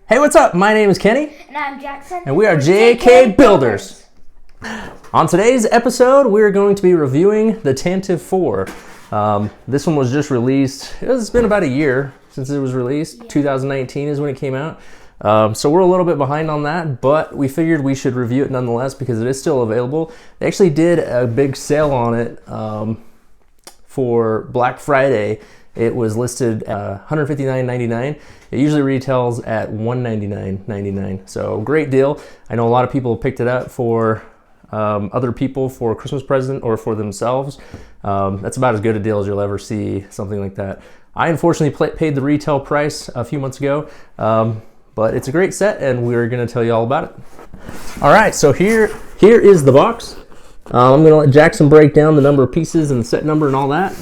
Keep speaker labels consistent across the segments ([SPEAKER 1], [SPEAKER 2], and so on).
[SPEAKER 1] Hey, what's up? My name is Kenny.
[SPEAKER 2] And I'm Jackson.
[SPEAKER 1] And we are JK Builders. On today's episode, we're going to be reviewing the Tantive 4. This one was just released. It's been about a year since it was released. Yeah. 2019 is when it came out. So we're a little bit behind on that, but we figured we should review it nonetheless because it is still available. They actually did a big sale on it for Black Friday. It was listed at $159.99. It usually retails at $199.99. So great deal. I know a lot of people picked it up for other people for a Christmas present or for themselves. That's about as good a deal as you'll ever see, something like that. I unfortunately paid the retail price a few months ago, but it's a great set and we're gonna tell you all about it. All right, so here is the box. I'm gonna let Jackson break down the number of pieces and the set number and all that.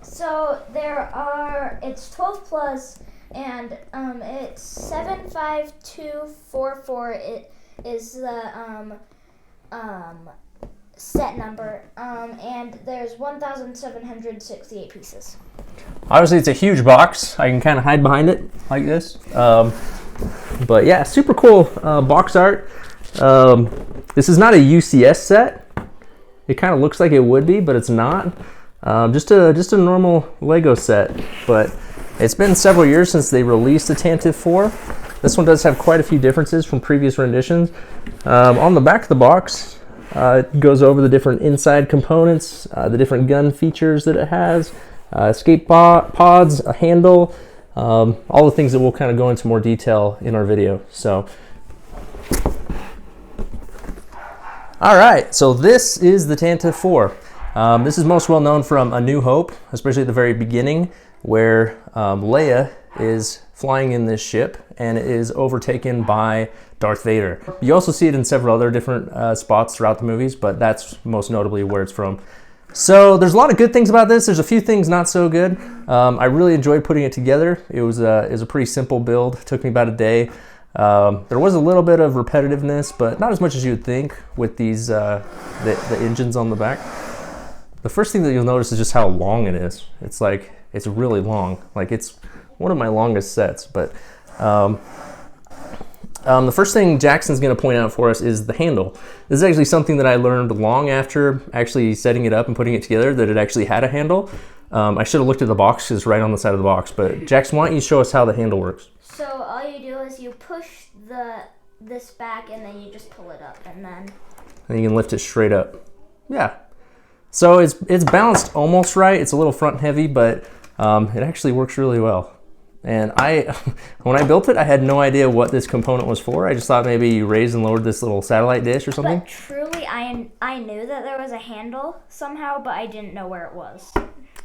[SPEAKER 2] So it's 12 plus, and it's 75244. It is the set number, and there's 1,768 pieces.
[SPEAKER 1] Obviously, it's a huge box. I can kind of hide behind it like this. But yeah, super cool box art. This is not a UCS set. It kind of looks like it would be, but it's not. Just a normal Lego set, but it's been several years since they released the Tantive 4. This one does have quite a few differences from previous renditions. On the back of the box, it goes over the different inside components, the different gun features that it has, escape pods, a handle, all the things that we'll kind of go into more detail in our video. So, all right, so this is the Tantive 4. This is most well known from A New Hope, especially at the very beginning, where Leia is flying in this ship and is overtaken by Darth Vader. You also see it in several other different spots throughout the movies, but that's most notably where it's from. So there's a lot of good things about this. There's a few things not so good. I really enjoyed putting it together. It was a pretty simple build. It took me about a day. There was a little bit of repetitiveness, but not as much as you would think with these the engines on the back. The first thing that you'll notice is just how long it is. It's really long. Like, it's one of my longest sets. But the first thing Jackson's going to point out for us is the handle. This is actually something that I learned long after actually setting it up and putting it together, that it actually had a handle. I should have looked at the box. It's right on the side of the box. But Jackson, why don't you show us how the handle works?
[SPEAKER 2] So all you do is you push this back and then you just pull it up, and you
[SPEAKER 1] can lift it straight up. Yeah. So it's balanced almost right. It's a little front heavy, but it actually works really well. And when I built it, I had no idea what this component was for. I just thought maybe you raised and lowered this little satellite dish or something.
[SPEAKER 2] But truly, I knew that there was a handle somehow, but I didn't know where it was.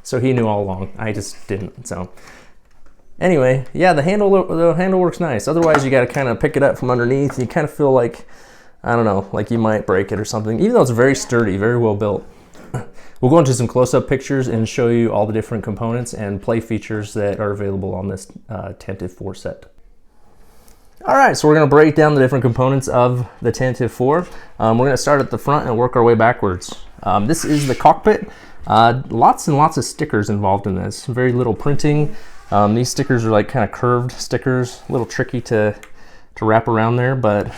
[SPEAKER 1] So he knew all along. I just didn't. So anyway, yeah, the handle works nice. Otherwise, you got to kind of pick it up from underneath. You kind of feel like, I don't know, like you might break it or something. Even though it's very sturdy, very well built. We'll go into some close-up pictures and show you all the different components and play features that are available on this Tantive 4 set. All right, so we're going to break down the different components of the Tantive 4. We're going to start at the front and work our way backwards. This is the cockpit. Lots and lots of stickers involved in this. Very little printing. These stickers are like kind of curved stickers, a little tricky to wrap around there, but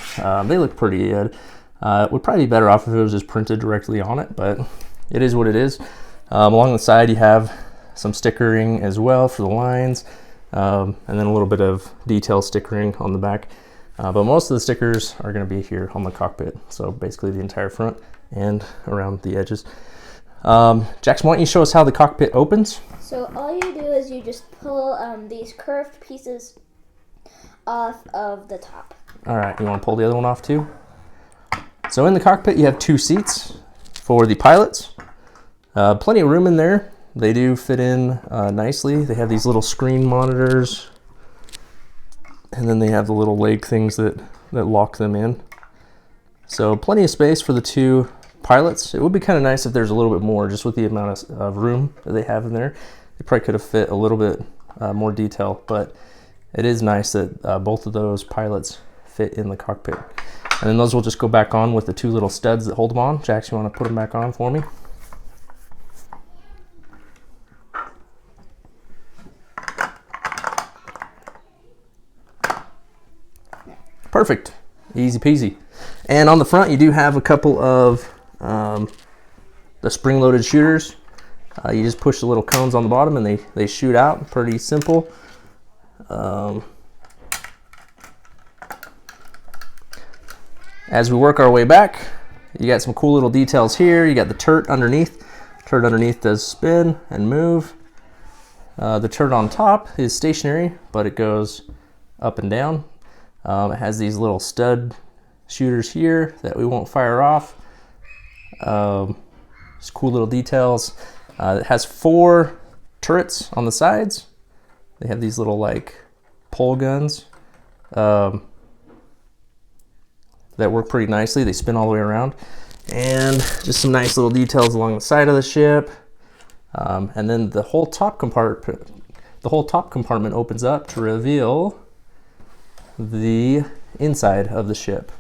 [SPEAKER 1] they look pretty good. It would probably be better off if it was just printed directly on it, but it is what it is. Along the side, you have some stickering as well for the lines, and then a little bit of detail stickering on the back. But most of the stickers are going to be here on the cockpit, so basically the entire front and around the edges. Jackson, why don't you show us how the cockpit opens?
[SPEAKER 2] So all you do is you just pull these curved pieces off of the top.
[SPEAKER 1] All right, you want to pull the other one off too? So in the cockpit, you have two seats for the pilots. Plenty of room in there. They do fit in nicely. They have these little screen monitors, and then they have the little leg things that lock them in. So plenty of space for the two pilots. It would be kind of nice if there's a little bit more, just with the amount of room that they have in there. They probably could have fit a little bit more detail, but it is nice that both of those pilots fit in the cockpit. And then those will just go back on with the two little studs that hold them on. Jax, you want to put them back on for me? Perfect. Easy peasy. And on the front, you do have a couple of the spring-loaded shooters. You just push the little cones on the bottom and they shoot out. Pretty simple. As we work our way back, you got some cool little details here. You got the turret underneath. Turret underneath does spin and move. The turret on top is stationary, but it goes up and down. It has these little stud shooters here that we won't fire off. Just cool little details. It has 4 turrets on the sides. They have these little like pole guns that work pretty nicely. They spin all the way around. And just some nice little details along the side of the ship. And then the whole top compartment opens up to reveal the inside of the ship.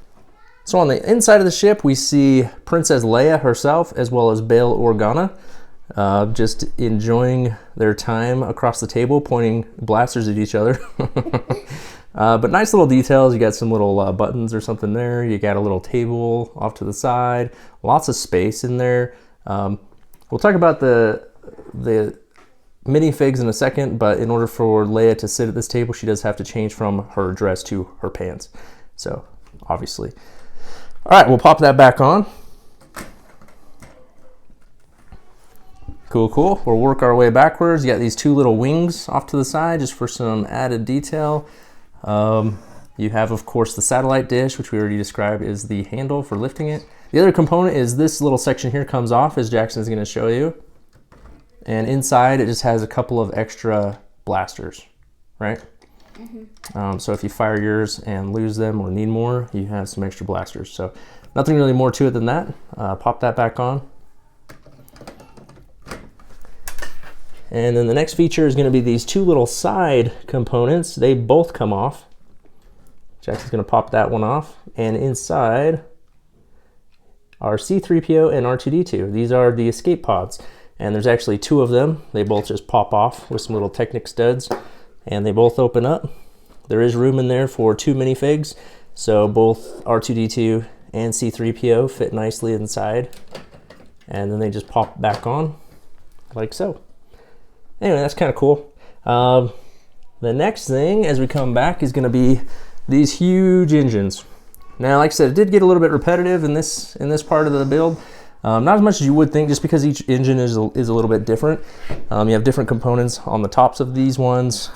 [SPEAKER 1] So on the inside of the ship, we see Princess Leia herself, as well as Bail Organa, just enjoying their time across the table, pointing blasters at each other. But nice little details. You got some little buttons or something there. You got a little table off to the side. Lots of space in there. We'll talk about the minifigs in a second, but in order for Leia to sit at this table, she does have to change from her dress to her pants. So, obviously. All right, we'll pop that back on. Cool, cool. We'll work our way backwards. You got these 2 little wings off to the side just for some added detail. You have, of course, the satellite dish, which we already described is the handle for lifting it. The other component is this little section here comes off, as Jackson's going to show you. And inside, it just has a couple of extra blasters, right? Mm-hmm. So if you fire yours and lose them or need more, you have some extra blasters. So nothing really more to it than that. Pop that back on. And then the next feature is going to be these 2 little side components. They both come off. Jackson's going to pop that one off. And inside are C-3PO and R2-D2. These are the escape pods. And there's actually 2 of them. They both just pop off with some little Technic studs. And they both open up. There is room in there for 2 minifigs. So both R2-D2 and C-3PO fit nicely inside. And then they just pop back on like so. Anyway, that's kind of cool. The next thing as we come back is going to be these huge engines. Now, like I said, it did get a little bit repetitive in this part of the build. Not as much as you would think, just because each engine is a little bit different. You have different components on the tops of these ones,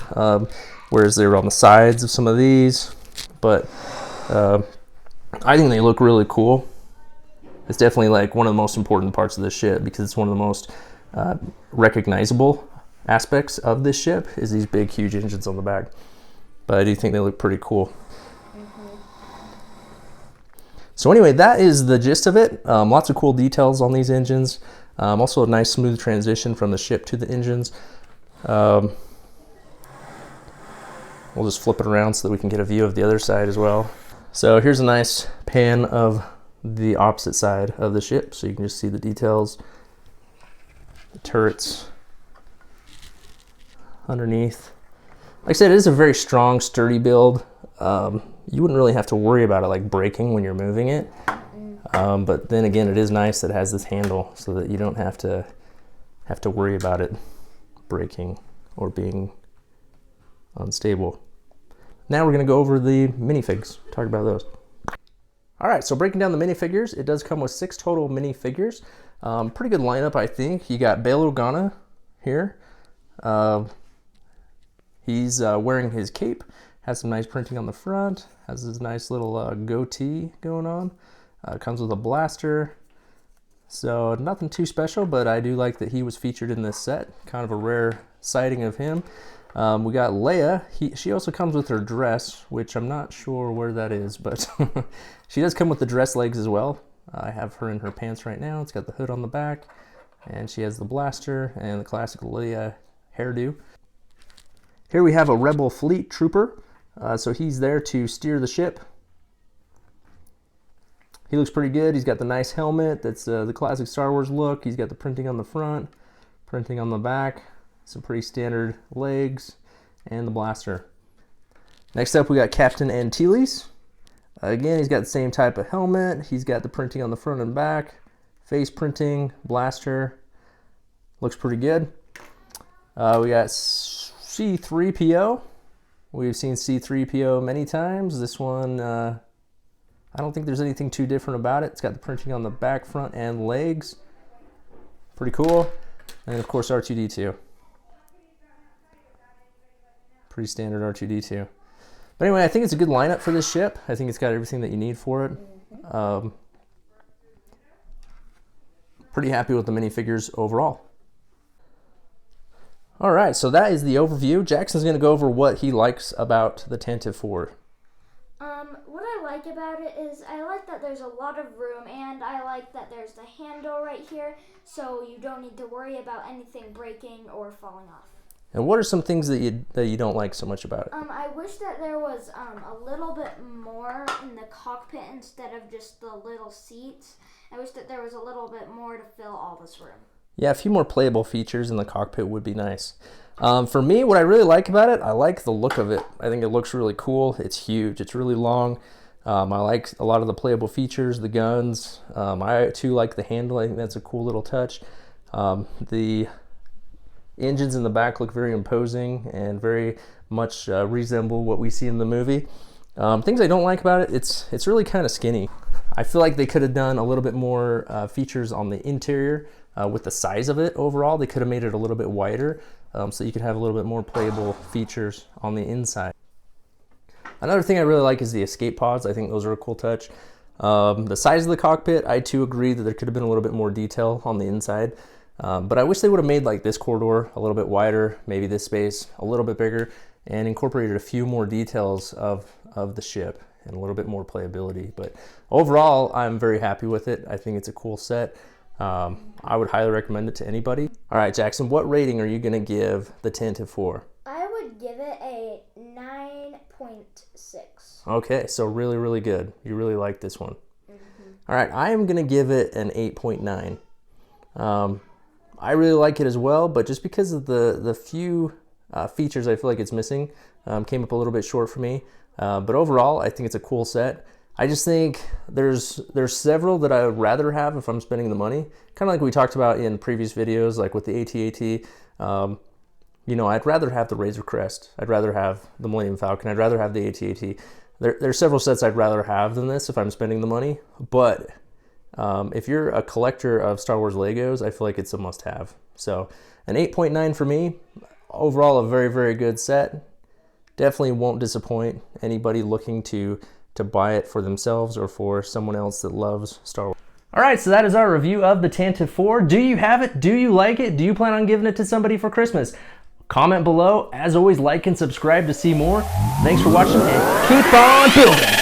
[SPEAKER 1] whereas they're on the sides of some of these. But I think they look really cool. It's definitely like one of the most important parts of this ship because it's one of the most recognizable aspects of this ship is these big, huge engines on the back. But I do think they look pretty cool. So anyway, that is the gist of it. Lots of cool details on these engines. Also a nice smooth transition from the ship to the engines. We'll just flip it around so that we can get a view of the other side as well. So here's a nice pan of the opposite side of the ship, so you can just see the details, the turrets underneath. Like I said, it is a very strong, sturdy build. You wouldn't really have to worry about it like breaking when you're moving it. But then again, it is nice that it has this handle so that you don't have to worry about it breaking or being unstable. Now we're going to go over the minifigs, talk about those. All right, so breaking down the minifigures, it does come with 6 total minifigures. Pretty good lineup, I think. You got Bail Organa here. He's wearing his cape, has some nice printing on the front, has this nice little goatee going on. Comes with a blaster. So nothing too special, but I do like that he was featured in this set. Kind of a rare sighting of him. We got Leia. She also comes with her dress, which I'm not sure where that is, but she does come with the dress legs as well. I have her in her pants right now. It's got the hood on the back, and she has the blaster and the classic Leia hairdo. Here we have a Rebel Fleet Trooper. So he's there to steer the ship. He looks pretty good. He's got the nice helmet. That's the classic Star Wars look. He's got the printing on the front, printing on the back, some pretty standard legs, and the blaster. Next up, we got Captain Antilles. Again, he's got the same type of helmet. He's got the printing on the front and back. Face printing, blaster. Looks pretty good. We got C3PO. We've seen C3PO many times. This one, I don't think there's anything too different about it. It's got the printing on the back, front, and legs. Pretty cool. And of course, R2-D2. Pretty standard R2-D2. But anyway, I think it's a good lineup for this ship. I think it's got everything that you need for it. Pretty happy with the minifigures overall. All right, so that is the overview. Jackson's going to go over what he likes about the Tantive 4.
[SPEAKER 2] What I like about it is I like that there's a lot of room, and I like that there's the handle right here, so you don't need to worry about anything breaking or falling off.
[SPEAKER 1] And what are some things that you don't like so much about it?
[SPEAKER 2] I wish that there was a little bit more in the cockpit instead of just the little seats. I wish that there was a little bit more to fill all this room.
[SPEAKER 1] Yeah, a few more playable features in the cockpit would be nice. For me, what I really like about it, I like the look of it. I think it looks really cool. It's huge. It's really long. I like a lot of the playable features, the guns. I too like the handle. I think that's a cool little touch. The engines in the back look very imposing and very much resemble what we see in the movie. Things I don't like about it, it's really kind of skinny. I feel like they could have done a little bit more features on the interior with the size of it overall. They could have made it a little bit wider so you could have a little bit more playable features on the inside. Another thing I really like is the escape pods. I think those are a cool touch. The size of the cockpit, I too agree that there could have been a little bit more detail on the inside. But I wish they would have made like this corridor a little bit wider, maybe this space a little bit bigger, and incorporated a few more details of the ship and a little bit more playability. But overall, I'm very happy with it. I think it's a cool set. I would highly recommend it to anybody. All right, Jackson, what rating are you going to give the Tantive 4?
[SPEAKER 2] I would give it a 9.6.
[SPEAKER 1] Okay, so really, really good. You really like this one. All right, I am going to give it an 8.9. I really like it as well, but just because of the few features I feel like it's missing, came up a little bit short for me. But overall, I think it's a cool set. I just think there's several that I would rather have if I'm spending the money. Kind of like we talked about in previous videos, like with the AT-AT. You know, I'd rather have the Razor Crest. I'd rather have the Millennium Falcon. I'd rather have the AT-AT. There's several sets I'd rather have than this if I'm spending the money. But if you're a collector of Star Wars Legos, I feel like it's a must-have. So an 8.9 for me. Overall, a very, very good set. Definitely won't disappoint anybody looking to buy it for themselves or for someone else that loves Star Wars. All right, so that is our review of the Tantive 4. Do you have it? Do you like it? Do you plan on giving it to somebody for Christmas? Comment below. As always, like and subscribe to see more. Thanks for watching and keep on building.